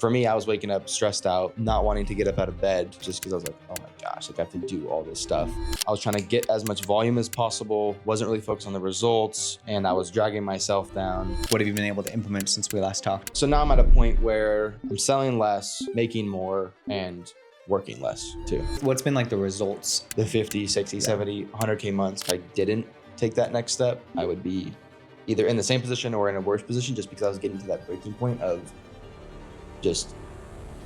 For me, I was waking up stressed out, not wanting to get up out of bed just because I was like, oh my gosh, like I have to do all this stuff. I was trying to get as much volume as possible, wasn't really focused on the results, and I was dragging myself down. What have you been able to implement since we last talked? So now I'm at a point where I'm selling less, making more, and working less too. What's been like the results? The 50, 60, 70, 100K months, if I didn't take that next step, I would be either in the same position or in a worse position just because I was getting to that breaking point of just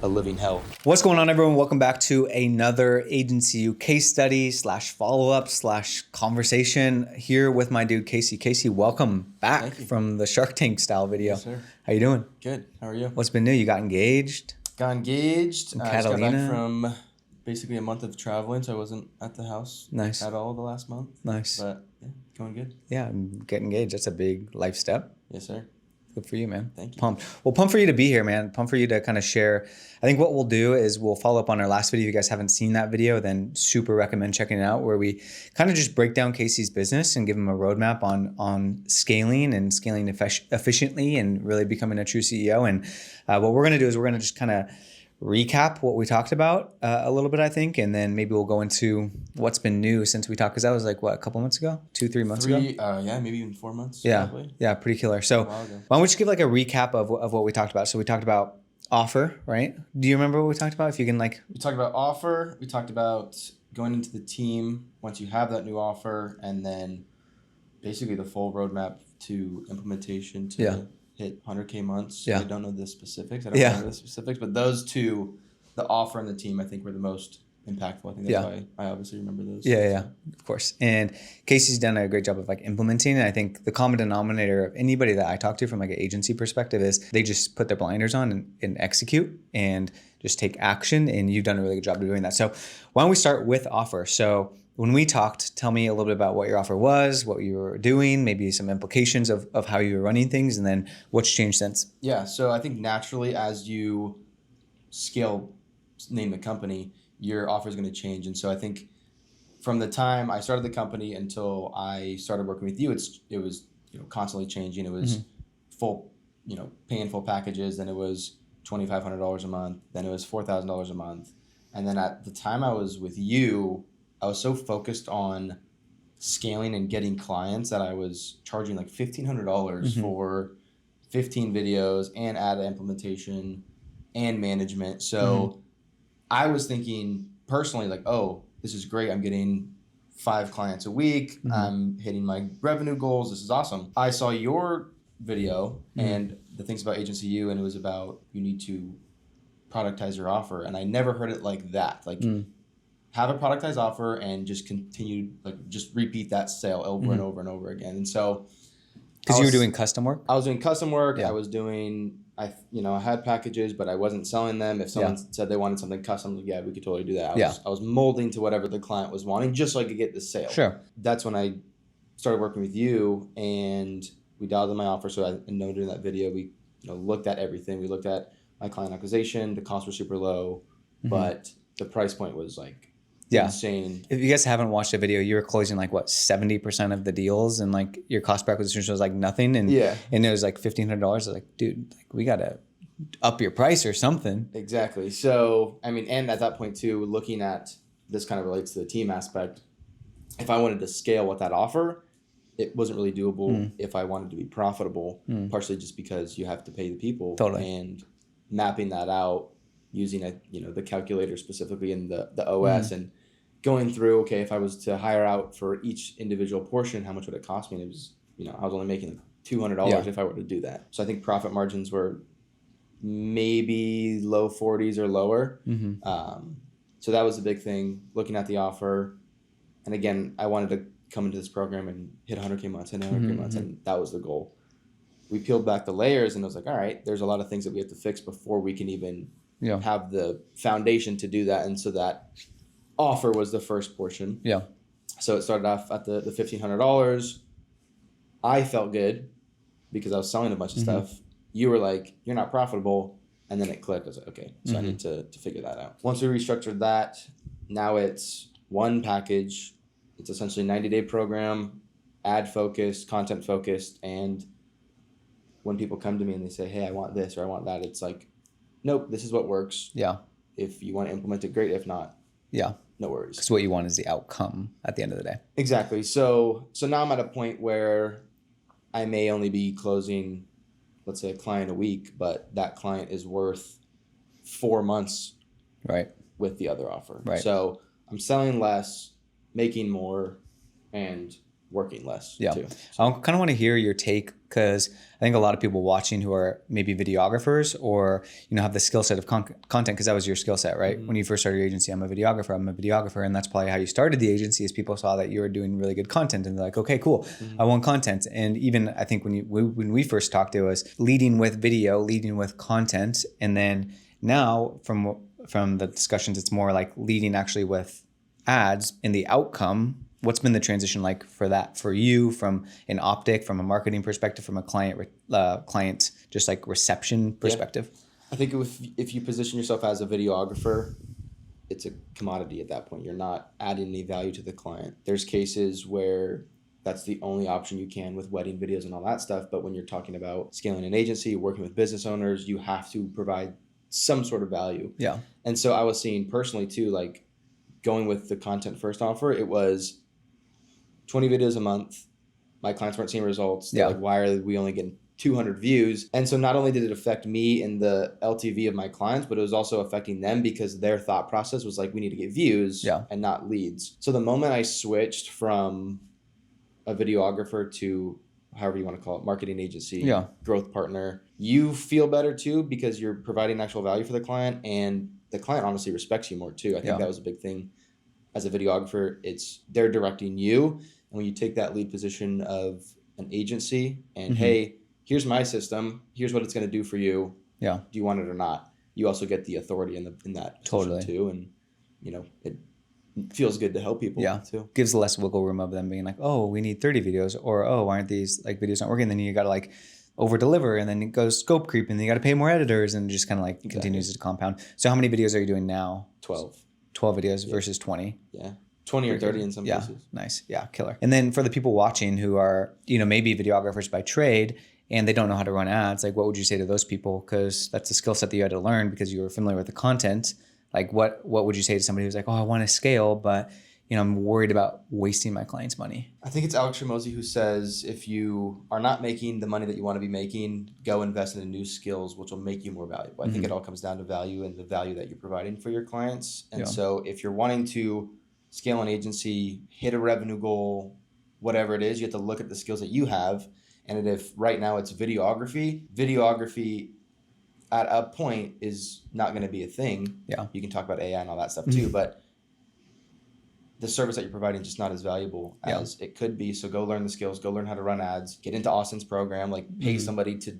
a living hell. What's going on, everyone? Welcome back to another Agency U case study / follow-up / conversation here with my dude, Casey. Casey, welcome back from the Shark Tank style video. Yes, sir. How you doing? Good. How are you? What's been new? You got engaged? Got engaged. In I just got Catalina? back from basically a month of traveling, so I wasn't at the house Nice. at all the last month. Nice. But yeah, going good. Yeah, get engaged. That's a big life step. Yes, sir. Good for you, man. Thank you. Pumped. Well, pumped for you to be here, man. Pumped for you to kind of share. I think what we'll do is we'll follow up on our last video. If you guys haven't seen that video, then super recommend checking it out, where we kind of just break down Casey's business and give him a roadmap on scaling and scaling efficiently and really becoming a true CEO. And what we're going to do is we're going to just kind of recap what we talked about a little bit, I think, and then maybe we'll go into what's been new since we talked, because that was like, what, a couple months ago? 2-3 months ago? Yeah, maybe even 4 months. Yeah, Probably. yeah, pretty killer. So why don't we just give like a recap of what we talked about? So we talked about offer, right? Do you remember what we talked about? If you can like... We talked about offer. We talked about going into the team once you have that new offer, and then basically the full roadmap to implementation to hit 100K months. Yeah. I don't know the specifics. I don't remember the specifics, but those two, the offer and the team, I think were the most impactful. I think that's why I obviously remember those. Yeah, of course. And Casey's done a great job of like implementing. And I think the common denominator of anybody that I talk to from like an agency perspective is they just put their blinders on and execute and just take action. And you've done a really good job of doing that. So why don't we start with offer? So when we talked, tell me a little bit about what your offer was, what you were doing, maybe some implications of how you were running things, and then what's changed since. Yeah, so I think naturally as you scale, name the company, your offer is going to change. And so I think from the time I started the company until I started working with you, it was constantly changing. It was full, paying full packages. Then it was $2,500 a month. Then it was $4,000 a month. And then at the time I was with you, I was so focused on scaling and getting clients that I was charging like $1,500 for 15 videos and ad implementation and management. So I was thinking personally like, oh, this is great. I'm getting 5 clients a week. I'm hitting my revenue goals. This is awesome. I saw your video and the things about Agency U, and it was about you need to productize your offer. And I never heard it like that. Like have a productized offer and just continue, like just repeat that sale over and over and over again. And so because you were doing custom work? I was doing custom work. I was doing, I had packages, but I wasn't selling them. If someone said they wanted something custom, like, yeah, we could totally do that. I was molding to whatever the client was wanting just so I could get the sale. Sure. That's when I started working with you, and we dialed in my offer. So I know during that video, we looked at everything. We looked at my client acquisition. The costs were super low, but the price point was like, insane. If you guys haven't watched the video, you were closing like what 70% of the deals, and like your cost per acquisition was like nothing, and it was like $1,500. I was like, dude, like we gotta up your price or something. Exactly. So I mean, and at that point too, looking at this kind of relates to the team aspect. If I wanted to scale with that offer, it wasn't really doable. If I wanted to be profitable, partially just because you have to pay the people and mapping that out using the calculator specifically in the OS and going through, okay, if I was to hire out for each individual portion, how much would it cost me? And it was, I was only making like $200 if I were to do that. So I think profit margins were maybe low 40s or lower. So that was the big thing, looking at the offer. And again, I wanted to come into this program and hit 100K months and 100K months, and that was the goal. We peeled back the layers, and I was like, all right, there's a lot of things that we have to fix before we can even have the foundation to do that. And so that offer was the first portion. So it started off at the $1,500. I felt good because I was selling a bunch of stuff. You were like, you're not profitable. And then it clicked. I was like, okay, so I need to figure that out. Once we restructured that, now it's one package. It's essentially a 90-day program, ad focused, content focused. And when people come to me and they say, hey, I want this or I want that, it's like, nope, this is what works. Yeah. If you want to implement it, great. If not, Yeah. no worries. Because what you want is the outcome at the end of the day. Exactly. So now I'm at a point where I may only be closing, let's say, a client a week, but that client is worth 4 months Right. with the other offer. Right. So I'm selling less, making more, and working less too. So. I kind of want to hear your take, because I think a lot of people watching who are maybe videographers or, have the skill set of content, because that was your skill set, right? When you first started your agency, I'm a videographer. And that's probably how you started the agency, is people saw that you were doing really good content and they're like, okay, cool. I want content. And even I think when we first talked, it was leading with video, leading with content. And then now from the discussions, it's more like leading actually with ads and the outcome. What's been the transition like for that for you, from an optic, from a marketing perspective, from a client just like reception perspective? I think if you position yourself as a videographer, it's a commodity at that point. You're not adding any value to the client. There's cases where that's the only option you can with wedding videos and all that stuff. But when you're talking about scaling an agency, working with business owners, you have to provide some sort of value. Yeah. And so I was seeing personally too, like going with the content first offer, it was 20 videos a month. My clients weren't seeing results. They're like, why are we only getting 200 views? And so not only did it affect me in the LTV of my clients, but it was also affecting them, because their thought process was like, we need to get views and not leads. So the moment I switched from a videographer to, however you want to call it, marketing agency, growth partner, you feel better too, because you're providing actual value for the client, and the client honestly respects you more too. I think that was a big thing. As a videographer, they're directing you. And when you take that lead position of an agency and, hey, here's my system, here's what it's going to do for you. Yeah. Do you want it or not? You also get the authority in that position too. And, it feels good to help people too. Gives less wiggle room of them being like, oh, we need 30 videos, or, oh, why aren't these like videos not working? And then you got to like over deliver, and then it goes scope creep, and then you got to pay more editors, and it just kind of like continues to compound. So how many videos are you doing now? 12 videos versus 20. Yeah. 20 or 30 in some cases. Nice. Yeah. Killer. And then for the people watching who are, maybe videographers by trade and they don't know how to run ads, like what would you say to those people? Because that's a skill set that you had to learn because you were familiar with the content. Like what would you say to somebody who's like, oh, I want to scale, but I'm worried about wasting my client's money? I think it's Alex Ramosi who says, if you are not making the money that you want to be making, go invest in new skills, which will make you more valuable. I think it all comes down to value and the value that you're providing for your clients. And so if you're wanting to scale an agency, hit a revenue goal, whatever it is, you have to look at the skills that you have. And if right now it's videography at a point is not going to be a thing. Yeah. You can talk about AI and all that stuff too, but the service that you're providing is just not as valuable as it could be. So go learn the skills, go learn how to run ads, get into Austin's program, like pay somebody to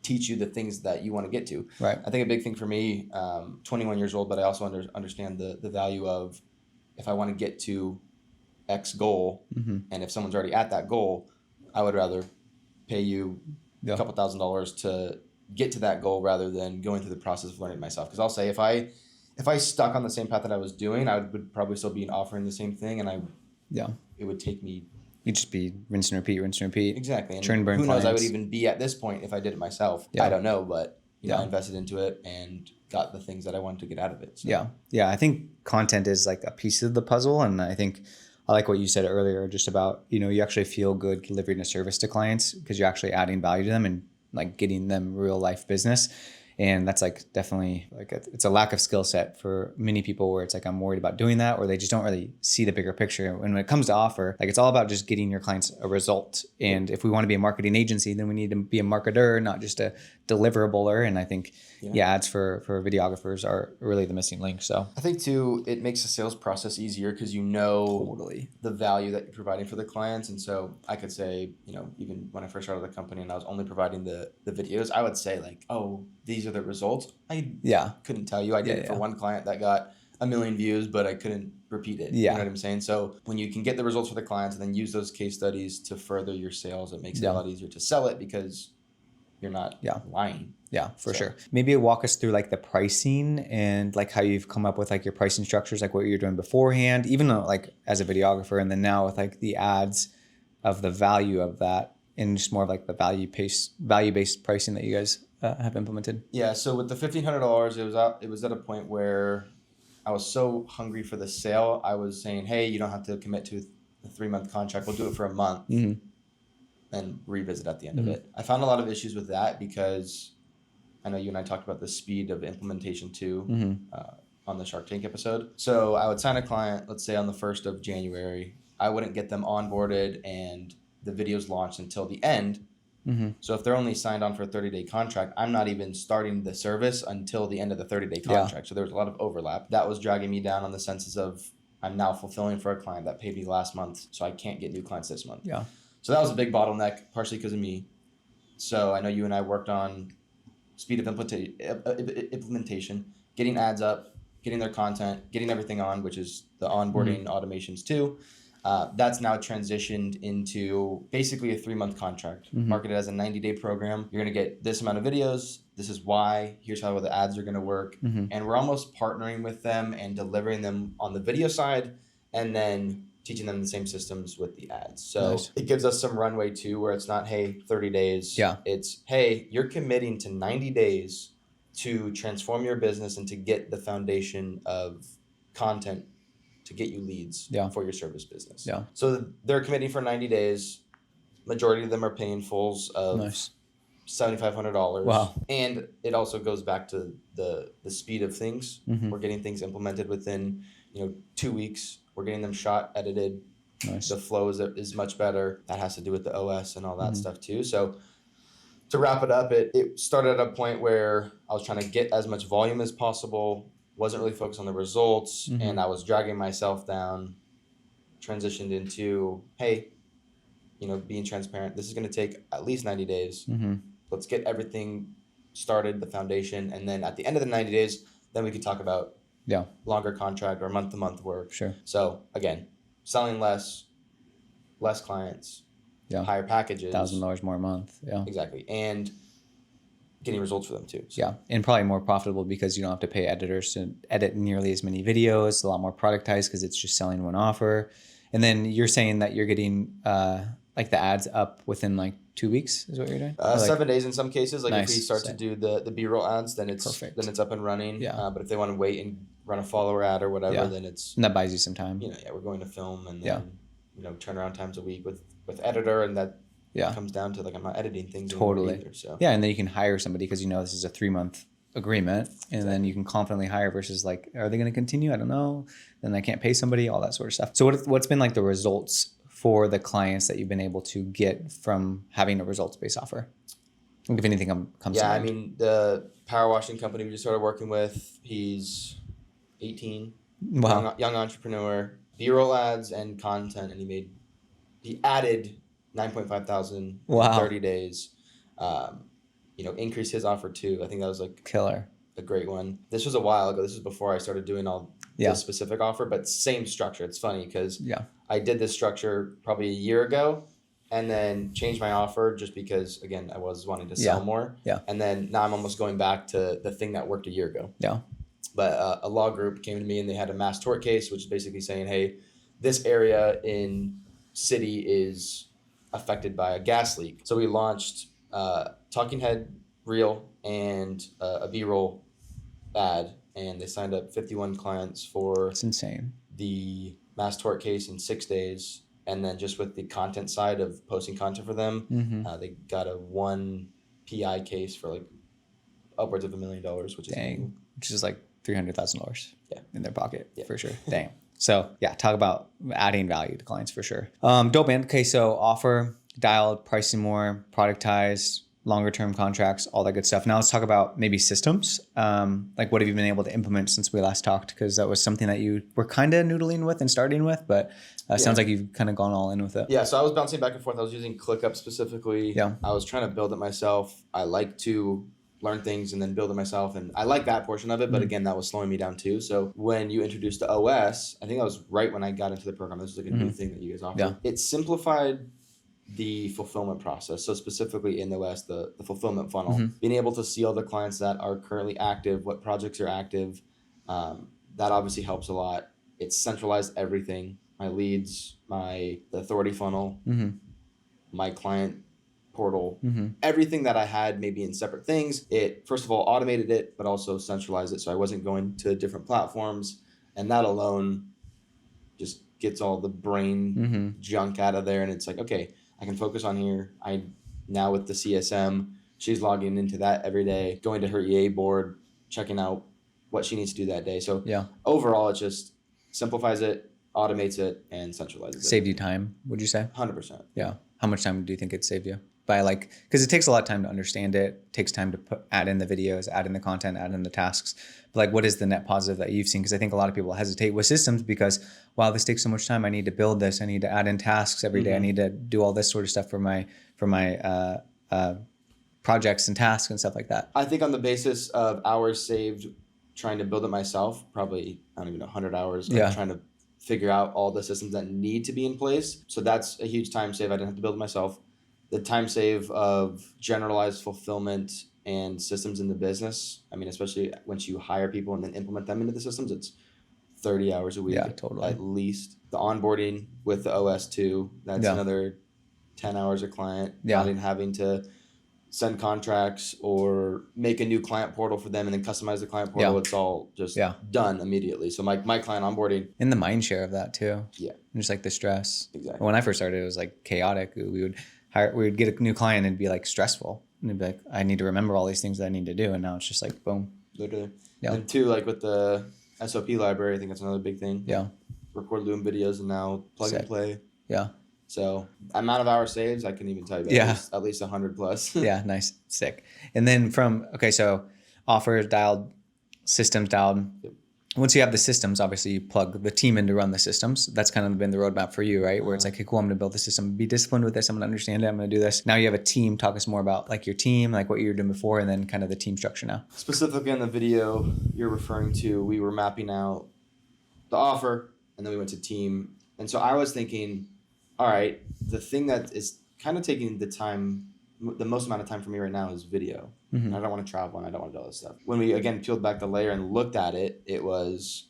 teach you the things that you want to get to. Right. I think a big thing for me, 21 years old, but I also understand the value of, if I want to get to X goal, and if someone's already at that goal, I would rather pay you a couple $1,000s to get to that goal rather than going through the process of learning it myself. Because I'll say if I stuck on the same path that I was doing, I would probably still be offering the same thing, and it would take me. You'd just be rinse and repeat. Exactly. And churn, burn who clients. knows? I would even be at this point if I did it myself. I don't know, but I invested into it and got the things that I wanted to get out of it. So. Yeah. I think content is like a piece of the puzzle, and I think I like what you said earlier, just about you actually feel good delivering a service to clients because you're actually adding value to them and like getting them real life business. And that's like definitely like it's a lack of skill set for many people where it's like, I'm worried about doing that, or they just don't really see the bigger picture. And when it comes to offer, like it's all about just getting your clients a result. And if we want to be a marketing agency, then we need to be a marketer, not just a deliverableur. And I think ads for videographers are really the missing link. So I think too, it makes the sales process easier because the value that you're providing for the clients. And so I could say, even when I first started the company and I was only providing the videos, I would say like, oh, these are the results. I couldn't tell you. I did it for one client that got 1 million views, but I couldn't repeat it. You know what I'm saying? So when you can get the results for the clients and then use those case studies to further your sales, it makes it a lot easier to sell it because you're not lying. Yeah, for sure. Maybe walk us through like the pricing and like how you've come up with like your pricing structures, like what you're doing beforehand, even though like as a videographer, and then now with like the ads of the value of that, and just more of like the value-based pricing that you guys have implemented? Yeah. So with the $1,500, it was at a point where I was so hungry for the sale. I was saying, hey, you don't have to commit to a 3-month contract. We'll do it for a month and revisit at the end of it. I found a lot of issues with that because I know you and I talked about the speed of implementation too on the Shark Tank episode. So I would sign a client, let's say on the 1st of January. I wouldn't get them onboarded and the videos launched until the end. So if they're only signed on for a 30-day contract, I'm not even starting the service until the end of the 30-day contract. So there was a lot of overlap. That was dragging me down on the senses of I'm now fulfilling for a client that paid me last month, so I can't get new clients this month. Yeah. So that was a big bottleneck, partially because of me. So I know you and I worked on speed of implementation, getting ads up, getting their content, getting everything on, which is the onboarding automations too. That's now transitioned into basically a 3-month contract, marketed as a 90-day program. You're going to get this amount of videos. This is why. Here's how the ads are going to work. And we're almost partnering with them and delivering them on the video side and then teaching them the same systems with the ads. So it gives us some runway too, where it's not, hey, 30 days. Yeah. It's, hey, you're committing to 90 days to transform your business and to get the foundation of content to get you leads for your service business. Yeah. So they're committing for 90 days. Majority of them are paying fulls of $7,500. Wow. And it also goes back to the speed of things. We're getting things implemented within 2 weeks. We're getting them shot, edited. The flow is much better. That has to do with the OS and all that stuff too. So to wrap it up, it started at a point where I was trying to get as much volume as possible, wasn't really focused on the results, and I was dragging myself down, transitioned into, hey, being transparent. This is going to take at least 90 days. Let's get everything started, the foundation, and then at the end of the 90 days, then we could talk about longer contract or month-to-month work. Sure. So again, selling less clients, higher packages. $1,000 more a month. Yeah. Exactly. And getting results for them too. So. Yeah. And probably more profitable because you don't have to pay editors to edit nearly as many videos, a lot more productized because it's just selling one offer. And then you're saying that you're getting like the ads up within like 2 weeks is what you're doing? 7 days in some cases. Like if we start to do the B-roll ads, then it's perfect. Then it's up and running. Yeah. But if they want to wait and run a follower ad or whatever, then it's... And that buys you some time. We're going to film and then, turnaround times a week with editor, and that comes down to like I'm not editing things totally either, so. Yeah, and then you can hire somebody because this is a 3-month agreement, and then you can confidently hire versus like, are they going to continue? I don't know. Then I can't pay somebody, all that sort of stuff. So what's been like the results for the clients that you've been able to get from having a results-based offer? If anything comes to mind. I mean, the power washing company we just started working with, he's 18, young entrepreneur, B-roll ads and content, and he added 9,500 in 30 days. Increased his offer too. I think that was like killer, a great one. This was a while ago. This was before I started doing all this specific offer, but same structure. It's funny because I did this structure probably a year ago and then changed my offer just because, again, I was wanting to sell more. Yeah. And then now I'm almost going back to the thing that worked a year ago. Yeah. But a law group came to me and they had a mass tort case, which is basically saying, hey, this area in city is affected by a gas leak. So we launched talking head reel and a B-roll ad, and they signed up 51 clients for it's insane. The mass tort case in 6 days. And then just with the content side of posting content for them, they got a 1 PI case for like upwards of $1 million, which is like $300,000 in their pocket for sure. Dang. So talk about adding value to clients for sure. Dope, man. Okay, so offer, dialed, pricing more, productized, longer term contracts, all that good stuff. Now let's talk about maybe systems. Like what have you been able to implement since we last talked? Because that was something that you were kind of noodling with and starting with, but sounds like you've kind of gone all in with it. Yeah, so I was bouncing back and forth. I was using ClickUp specifically. Yeah. I was trying to build it myself. I like to learn things and then build it myself, and I like that portion of it, but again, that was slowing me down too. So when you introduced the OS, I think that was right when I got into the program. This was like a new thing that you guys offered. Yeah. It simplified the fulfillment process. So specifically in the OS, the fulfillment funnel, being able to see all the clients that are currently active, what projects are active, that obviously helps a lot. It's centralized everything, my leads, the authority funnel, my client portal. Everything that I had maybe in separate things, it first of all automated it, but also centralized it. So I wasn't going to different platforms. And that alone just gets all the brain junk out of there. And it's like, okay, I can focus on here. Now with the CSM, she's logging into that every day, going to her EA board, checking out what she needs to do that day. So overall, it just simplifies it, automates it, and centralizes it. Saved you time, would you say? 100%. Yeah. How much time do you think it saved you? By like, because it takes a lot of time to understand it, takes time to add in the videos, add in the content, add in the tasks. But like, what is the net positive that you've seen? Because I think a lot of people hesitate with systems because, wow, this takes so much time. I need to build this. I need to add in tasks every day. I need to do all this sort of stuff for my projects and tasks and stuff like that. I think on the basis of hours saved trying to build it myself, probably, I don't even know, 100 hours of trying to figure out all the systems that need to be in place. So that's a huge time save. I didn't have to build it myself. The time save of generalized fulfillment and systems in the business. I mean, especially once you hire people and then implement them into the systems, it's 30 hours a week at least. The onboarding with the OS too, that's another 10 hours a client. Not even having to send contracts or make a new client portal for them and then customize the client portal. It's all just done immediately. So my client onboarding. And the mind share of that too. Yeah. And just like the stress. Exactly. When I first started, it was like chaotic. We would get a new client and it'd be like stressful. And it'd be like, I need to remember all these things that I need to do. And now it's just like, boom. Literally. Yeah. And two, like with the SOP library, I think that's another big thing. Yeah. Record Loom videos and now plug and play. Yeah. So amount of hours saved, I couldn't even tell you. At least 100 plus. Yeah. Nice. Sick. And then so offers dialed, systems dialed. Yep. Once you have the systems, obviously you plug the team in to run the systems. That's kind of been the roadmap for you, right? Where it's like, hey, cool, I'm going to build the system, be disciplined with this. I'm going to understand it. I'm going to do this. Now you have a team. Talk us more about like your team, like what you were doing before, and then kind of the team structure now. Specifically in the video you're referring to, we were mapping out the offer and then we went to team. And so I was thinking, all right, the thing that is kind of taking the most amount of time for me right now is video. And I don't want to travel and I don't want to do all this stuff. When we, again, peeled back the layer and looked at it, it was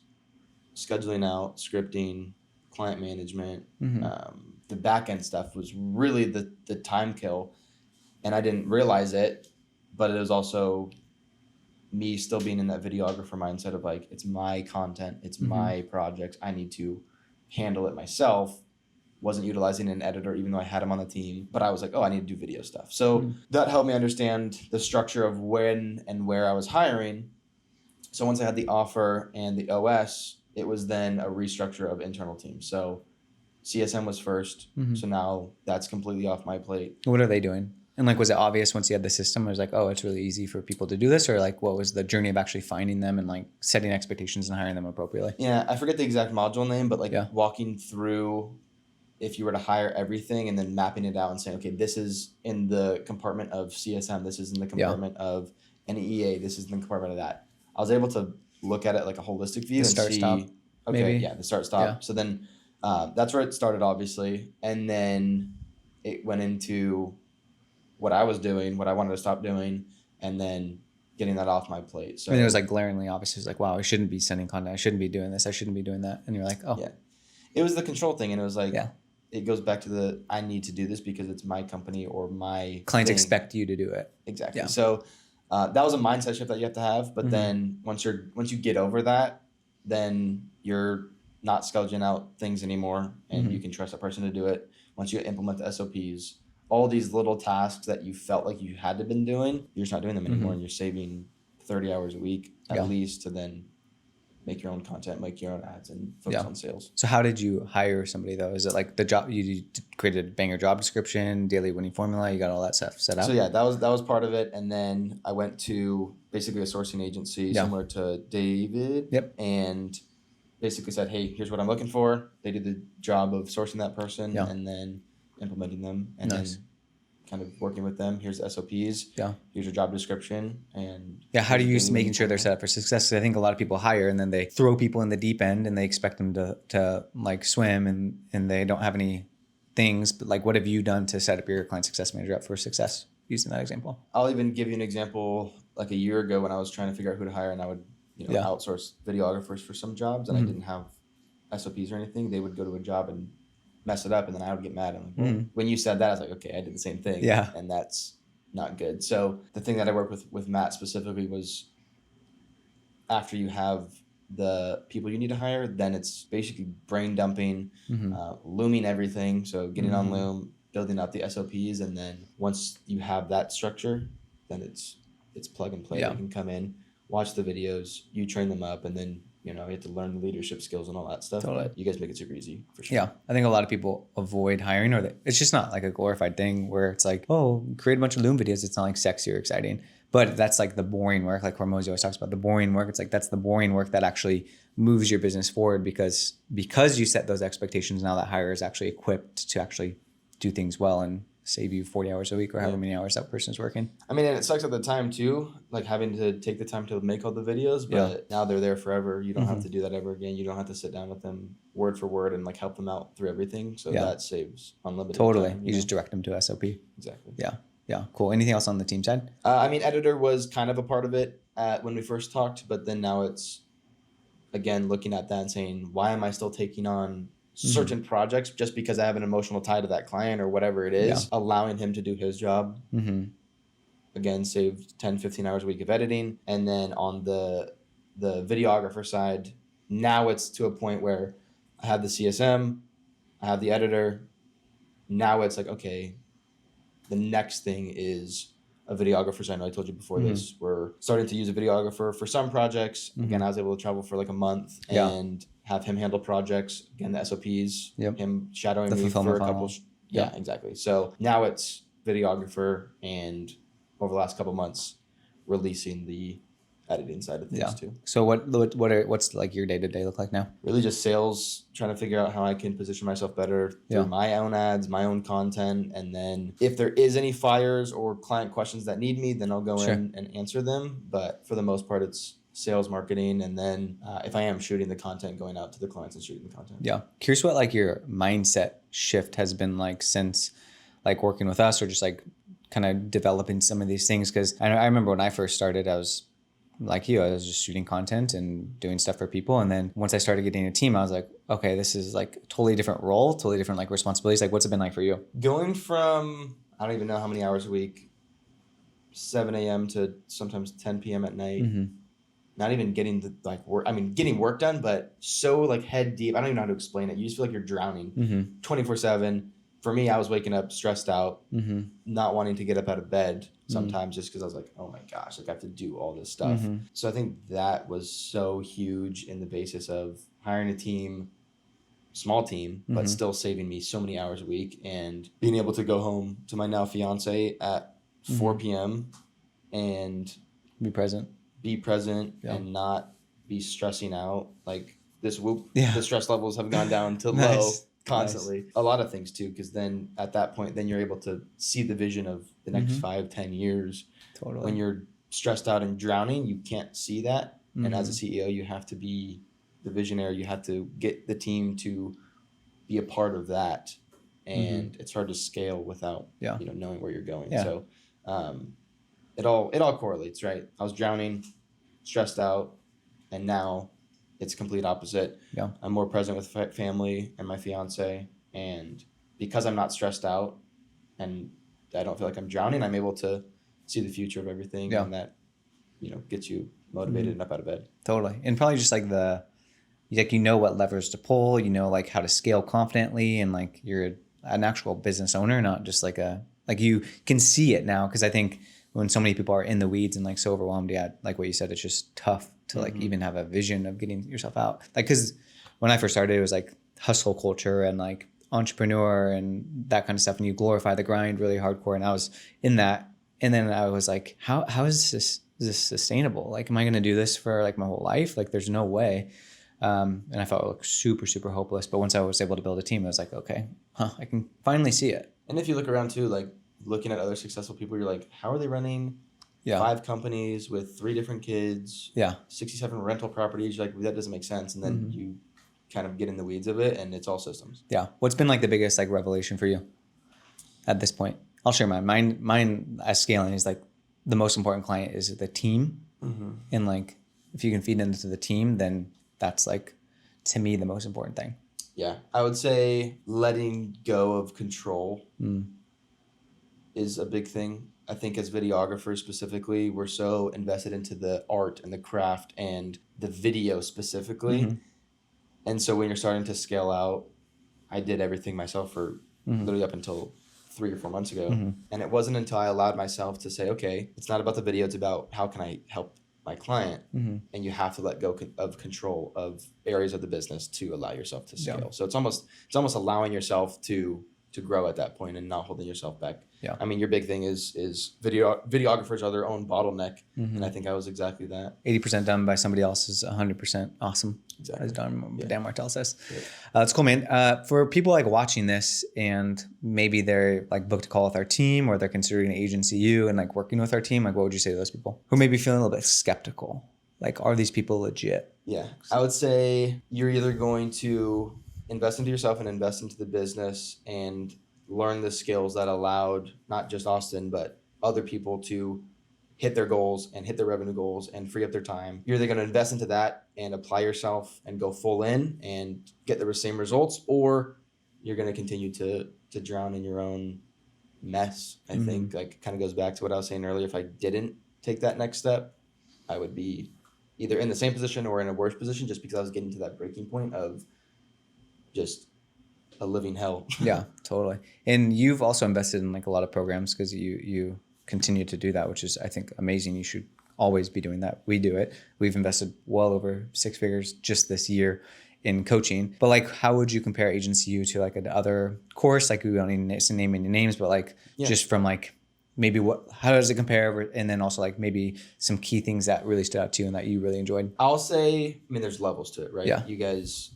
scheduling out, scripting, client management. The back end stuff was really the time kill. And I didn't realize it, but it was also me still being in that videographer mindset of like, it's my content, it's my projects. I need to handle it myself. Wasn't utilizing an editor even though I had him on the team, but I was like, oh, I need to do video stuff. So that helped me understand the structure of when and where I was hiring. So once I had the offer and the OS, it was then a restructure of internal teams. So CSM was first. So now that's completely off my plate. What are they doing? And like, was it obvious once you had the system? It was like, oh, it's really easy for people to do this? Or like, what was the journey of actually finding them and like setting expectations and hiring them appropriately? Yeah, I forget the exact module name, but like walking through if you were to hire everything and then mapping it out and saying, okay, this is in the compartment of CSM, this is in the compartment of an EA, this is in the compartment of that. I was able to look at it like a holistic view and see, stop, okay, maybe. The start stop. Yeah. So then that's where it started, obviously. And then it went into what I was doing, what I wanted to stop doing, and then getting that off my plate. So it was like glaringly obvious. It was like, wow, I shouldn't be sending content. I shouldn't be doing this. I shouldn't be doing that. And you're like, oh. Yeah. It was the control thing. And it was like, it goes back to I need to do this because it's my company or my clients thing. Expect you to do it. Exactly. Yeah. So that was a mindset shift that you have to have. But then once you get over that, then you're not scourging out things anymore and you can trust a person to do it. Once you implement the SOPs, all these little tasks that you felt like you had to been doing, you're just not doing them anymore and you're saving 30 hours a week at least to then make your own content, make your own ads, and focus on sales. So how did you hire somebody though? Is it like the job, you created a banger job description, daily winning formula, you got all that stuff set up? So yeah, that was part of it. And then I went to basically a sourcing agency similar to David and basically said, hey, here's what I'm looking for. They did the job of sourcing that person and then implementing them and then kind of working with them. Here's the SOPs. Yeah. Here's your job description. And how do you making sure they're set up for success? Because I think a lot of people hire and then they throw people in the deep end and they expect them to like swim and they don't have any things. But like, what have you done to set up your client success manager up for success using that example? I'll even give you an example. Like a year ago when I was trying to figure out who to hire and I would outsource videographers for some jobs and I didn't have SOPs or anything. They would go to a job and mess it up, and then I would get mad. I'm like, well, when you said that, I was like, okay, I did the same thing. Yeah. And that's not good. So the thing that I worked with Matt specifically was, after you have the people you need to hire, then it's basically brain dumping, looming everything. So getting on Loom, building out the SOPs, and then once you have that structure, then it's plug and play. Yeah. You can come in, watch the videos, you train them up, and then you have to learn the leadership skills and all that stuff. Totally. But you guys make it super easy for sure. Yeah, I think a lot of people avoid hiring, or it's just not like a glorified thing where it's like, oh, create a bunch of Loom videos. It's not like sexy or exciting. But that's like the boring work, like Hormozy always talks about the boring work. It's like that's the boring work that actually moves your business forward because you set those expectations. Now that hire is actually equipped to actually do things well and save you 40 hours a week or however many hours that person's working. I mean, and it sucks at the time too, like having to take the time to make all the videos, but now they're there forever. You don't have to do that ever again. You don't have to sit down with them word for word and like help them out through everything. So that saves unlimited time. You just direct them to SOP. Exactly. Yeah, cool. Anything else on the team side? I mean, editor was kind of a part of it when we first talked, but then now it's, again, looking at that and saying, why am I still taking on certain projects just because I have an emotional tie to that client or whatever it is, allowing him to do his job. Again, saved 10, 15 hours a week of editing. And then on the videographer side, now it's to a point where I have the CSM, I have the editor. Now it's like, okay, the next thing is a videographer. So I know I told you before this, we're starting to use a videographer for some projects. Again, I was able to travel for like a month and have him handle projects. Again, the SOPs, him shadowing me for a couple. Yeah, exactly. So now it's videographer, and over the last couple months, releasing the editing side of things too. So what's like your day-to-day look like now? Really just sales, trying to figure out how I can position myself better through my own ads, my own content. And then if there is any fires or client questions that need me, then I'll go in and answer them. But for the most part, it's sales, marketing. And then if I am shooting the content, going out to the clients and shooting the content. Yeah. Curious what like your mindset shift has been like since like working with us, or just like kind of developing some of these things. Cause I remember when I first started, I was like you, I was just shooting content and doing stuff for people. And then once I started getting a team, I was like, okay, this is like a totally different role, totally different like responsibilities. Like what's it been like for you? Going from, I don't even know how many hours a week, 7 a.m. to sometimes 10 p.m. at night, not even getting the like work. I mean, getting work done, but so like head deep. I don't even know how to explain it. You just feel like you're drowning 24/7. For me, I was waking up stressed out, not wanting to get up out of bed sometimes just because I was like, oh my gosh, like I have to do all this stuff. So I think that was so huge in the basis of hiring a team, small team, but still saving me so many hours a week, and being able to go home to my now fiance at 4 p.m. and be present and not be stressing out. Like the stress levels have gone down to low. Constantly. A lot of things too, because then at that point, then you're able to see the vision of the next 5-10 years. Totally. When you're stressed out and drowning, you can't see that. And as a CEO, you have to be the visionary. You have to get the team to be a part of that. And it's hard to scale without knowing where you're going. So it all correlates, right? I was drowning, stressed out, and now it's complete opposite. Yeah. I'm more present with family and my fiance, and because I'm not stressed out and I don't feel like I'm drowning, I'm able to see the future of everything, and that gets you motivated and up out of bed. Totally. And probably just like what levers to pull, like how to scale confidently, and like you're an actual business owner, not just like you can see it now, because I think when so many people are in the weeds and like so overwhelmed, like what you said, it's just tough to like even have a vision of getting yourself out. Like, because when I first started, it was like hustle culture and like entrepreneur and that kind of stuff, and you glorify the grind really hardcore, and I was in that. And then I was like, how is this sustainable? Like, am I going to do this for like my whole life? Like, there's no way. And I felt like super, super hopeless. But once I was able to build a team, I was like, okay, I can finally see it. And if you look around too, like looking at other successful people, you're like, how are they running 5 companies with 3 different kids, 67 rental properties? You're like, that doesn't make sense. And then you kind of get in the weeds of it, and it's all systems. Yeah. What's been like the biggest like revelation for you at this point? I'll share mine. Mine as scaling is like the most important client is the team. And like, if you can feed into the team, then that's like, to me, the most important thing. Yeah. I would say letting go of control is a big thing. I think as videographers specifically, we're so invested into the art and the craft and the video specifically. And so when you're starting to scale out, I did everything myself for literally up until 3 or 4 months ago. And it wasn't until I allowed myself to say, okay, it's not about the video, it's about how can I help my client. And you have to let go of control of areas of the business to allow yourself to scale. Yeah. So it's almost allowing yourself to grow at that point and not holding yourself back. Yeah. I mean, your big thing is videographers are their own bottleneck. And I think I was exactly that. 80% done by somebody else is 100% awesome. Exactly. As Dan Martell says. Yeah. That's cool, man. For people like watching this and maybe they're like booked a call with our team or they're considering an agency and like working with our team, like what would you say to those people who may be feeling a little bit skeptical? Like, are these people legit? Yeah. I would say you're either going to invest into yourself and invest into the business and learn the skills that allowed not just Austin, but other people to hit their goals and hit their revenue goals and free up their time. You're either going to invest into that and apply yourself and go full in and get the same results, or you're going to continue to drown in your own mess. I think like kind of goes back to what I was saying earlier. If I didn't take that next step, I would be either in the same position or in a worse position just because I was getting to that breaking point of just a living hell. Yeah, totally. And you've also invested in like a lot of programs because you continue to do that, which is, I think, amazing. You should always be doing that. We do it. We've invested well over 6 figures just this year in coaching. But like, how would you compare Agency U to like another course? Like, we don't need to name any names, but like just from like maybe how does it compare? And then also like maybe some key things that really stood out to you and that you really enjoyed. I'll say, I mean, there's levels to it, right? Yeah. You guys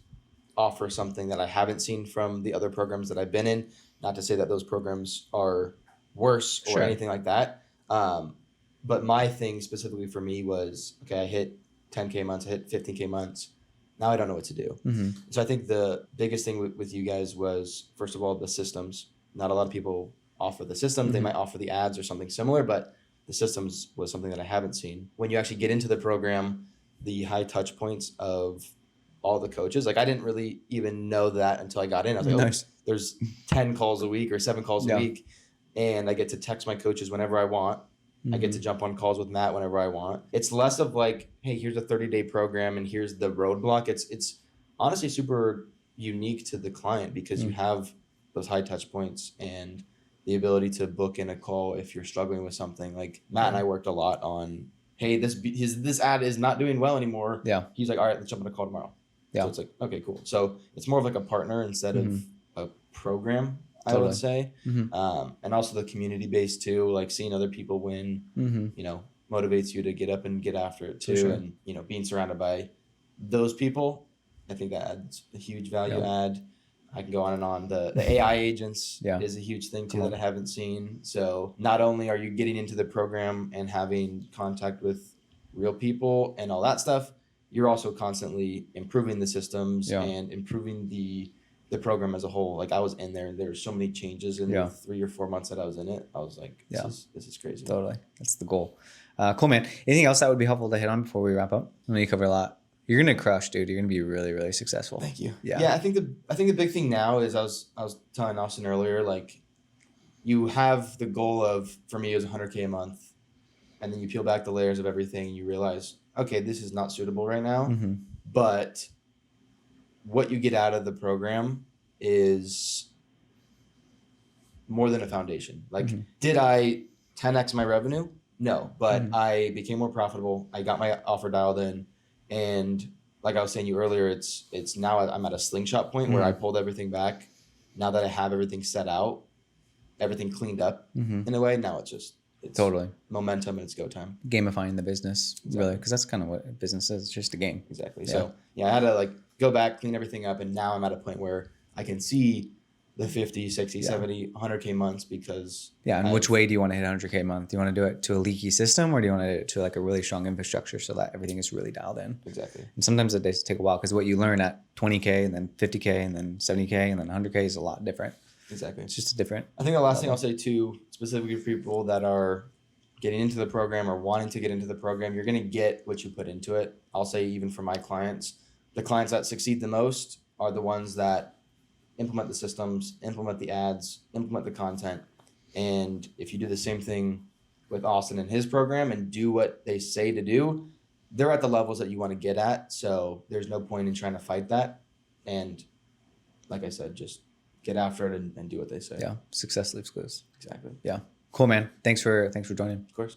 offer something that I haven't seen from the other programs that I've been in. Not to say that those programs are worse or anything like that. But my thing specifically for me was, okay, I hit 10K months, I hit 15K months. Now I don't know what to do. So I think the biggest thing with you guys was, first of all, the systems. Not a lot of people offer the systems. They might offer the ads or something similar, but the systems was something that I haven't seen. When you actually get into the program, the high touch points of all the coaches, like I didn't really even know that until I got in. I was like, nice. There's 10 calls a week or 7 calls a week, and I get to text my coaches whenever I want. I get to jump on calls with Matt whenever I want. It's less of like, hey, here's a 30-day program and here's the roadblock. It's honestly super unique to the client because you have those high touch points and the ability to book in a call if you're struggling with something. Like Matt and I worked a lot on, hey, this ad is not doing well anymore. Yeah. He's like, all right, let's jump on a call tomorrow. Yeah. So it's like, okay, cool. So it's more of like a partner instead of a program, I would say. And also the community base too, like seeing other people win, you know, motivates you to get up and get after it too. And, you know, being surrounded by those people, I think that adds a huge value add. I can go on and on. The AI agents is a huge thing too that I haven't seen. So not only are you getting into the program and having contact with real people and all that stuff, you're also constantly improving the systems and improving the program as a whole. Like I was in there and there's so many changes in the 3 or 4 months that I was in it. I was like, this is crazy. Totally. That's the goal. Cool, man. Anything else that would be helpful to hit on before we wrap up? I know you cover a lot. You're gonna crush, dude. You're gonna be really, really successful. Thank you. Yeah. I think the big thing now is I was telling Austin earlier, like you have the goal of, for me, it was 100K a month, and then you peel back the layers of everything and you realize, okay, this is not suitable right now, but what you get out of the program is more than a foundation. Like, did I 10x my revenue? No, but I became more profitable. I got my offer dialed in. And like I was saying to you earlier, it's now I'm at a slingshot point where I pulled everything back. Now that I have everything set out, everything cleaned up in a way, now it's totally momentum and it's go time. Gamifying the business, really, because that's kind of what business is. It's just a game. Exactly. Yeah. So I had to like go back, clean everything up, and now I'm at a point where I can see the 50, 60, 70, 100K months because... Yeah, and which way do you want to hit 100K a month? Do you want to do it to a leaky system or do you want to do it to like a really strong infrastructure so that everything is really dialed in? Exactly. And sometimes it does take a while because what you learn at 20K and then 50K and then 70K and then 100K is a lot different. Exactly. It's just a different... I think the last thing I'll say too, specifically for people that are getting into the program or wanting to get into the program, you're going to get what you put into it. I'll say even for my clients, the clients that succeed the most are the ones that implement the systems, implement the ads, implement the content. And if you do the same thing with Austin and his program and do what they say to do, they're at the levels that you want to get at. So there's no point in trying to fight that. And like I said, just get after it and do what they say. Yeah. Success leaves clues. Exactly. Yeah. Cool, man. Thanks for joining. Of course.